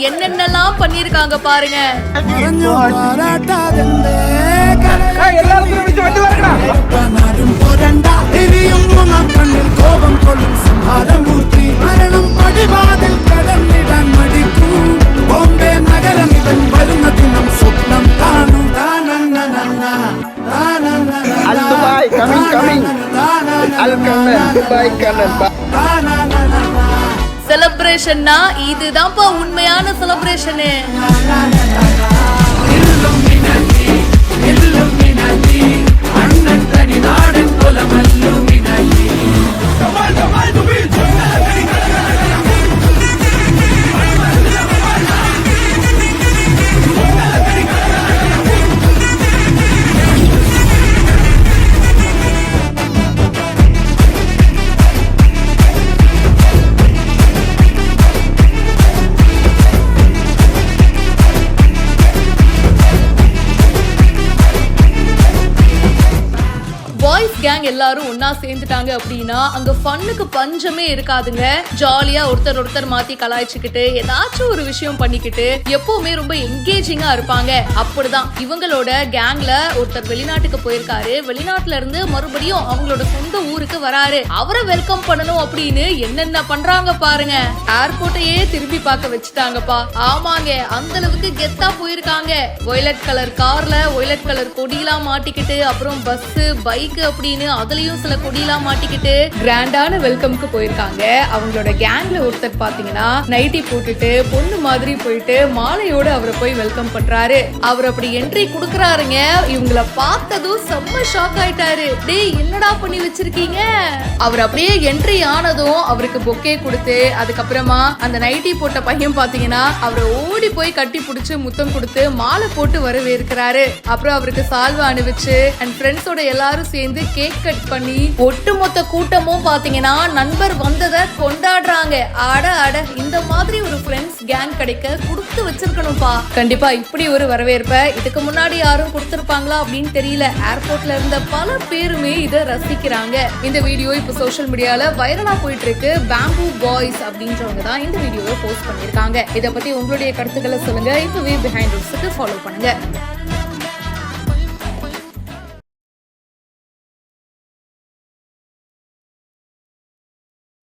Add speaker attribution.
Speaker 1: என்னென்னலாம் பண்ணிருக்காங்க பாருங்க. செலிப்ரேஷன்னா இதுதான்ப்பா உண்மையான செலிப்ரேஷன். கேங் எல்லாரும் ஒன்னா சேர்ந்துட்டாங்க அப்படின்னா அங்க ஃபன்னுக்கு பஞ்சமே இருக்காதுங்க. ஜாலியா ஒருத்தர் மாத்தி கலாய்ச்சிக்கிட்டு ஏதாச்சும் ஒரு விஷயம் பண்ணிக்கிட்டு எப்பவுமே ரொம்ப என்கேஜிங்கா இருப்பாங்க. அப்படிதான் இவங்களோட கேங்ல ஒருத்தர் வெளிநாட்டுக்கு போயிருக்காரு. வெளிநாட்டுல இருந்து மறுபடியும் அவங்களோட சொந்த ஊருக்கு வராரு. அவரை வெல்கம் பண்ணணும் அப்படின்னு என்னென்ன பண்றாங்க பாருங்க. ஏர்போர்ட்டையே திரும்பி பார்க்க வச்சுட்டாங்கப்பா. ஆமாங்க, அந்த அளவுக்கு கெத்தா போயிருக்காங்க. வயலட் கலர் கார்ல வயலட் கலர் கொடியெல்லாம் மாட்டிக்கிட்டு, அப்புறம் பஸ் பைக் அப்படின்னு அதுலயும் சில கொடியெல்லாம் மாட்டிக்கிட்டு கிராண்டான வெல்கம்க்கு போயிருக்காங்க. அவங்களோட கேங்ல ஒருத்தர் பாத்தீங்கன்னா நைட்டி போட்டுட்டு பொண்ணு மாதிரி போயிட்டு மாலையோட அவரை போய் வெல்கம் பண்றாரு. அவர் அப்படி என்ட்ரி குடுக்கறாருங்க. இவங்கள பார்த்ததும் செம்ம ஷாக் ஆயிட்டாரு. டேய் என்னடா பண்ணி வச்சிருக்கீங்க? அவர் அப்படியே என்ட்ரி ஆனதும் அவருக்கு பொக்கே கொடுத்து, அதுக்கப்புறமா அந்த நைட்டி போட்ட பையன் பாத்தீங்கன்னா அவரை ஓடி போய் கட்டி பிடிச்சு முத்தம் கொடுத்து மாலை போட்டு வரவேற்கிறாரு. அப்புறம் அவருக்கு சால்வா அணிவிச்சு அண்ட் ஃப்ரெண்ட்ஸோட எல்லாரும் சேர்ந்து கேக் கட் பண்ணி ஒட்டுமொத்த கூட்டமும் பாத்தீங்கன்னா நண்பர் வந்ததை கொண்டாடுறாங்க. அட இந்த மாதிரி ஒரு ஃப்ரெண்ட்ஸ் கேங் கிடைக்க கொடுத்து வச்சிருக்கணும்பா. கண்டிப்பா இப்படி ஒரு வரவேற்பை இதுக்கு முன்னாடி யாரும் கொடுத்திருப்பாங்களா அப்படின்னு தெரியல. ஏர்போர்ட்ல இருந்த பல பேருமே இதை ரசிக்கிறாங்க. இந்த வீடியோ இப்ப சோஷியல் மீடியால வைரலா போயிட்டு இருக்கு. பேம்பூ பாய்ஸ் அப்படின்றவங்க தான் இந்த வீடியோவை போஸ்ட் பண்ணிருக்காங்க. இதை பத்தி உங்களுடைய கருத்துக்களை சொல்லுங்க. இப்பவே பிஹைண்ட் ரூல்ஸ்க்கு ஃபாலோ பண்ணுங்க.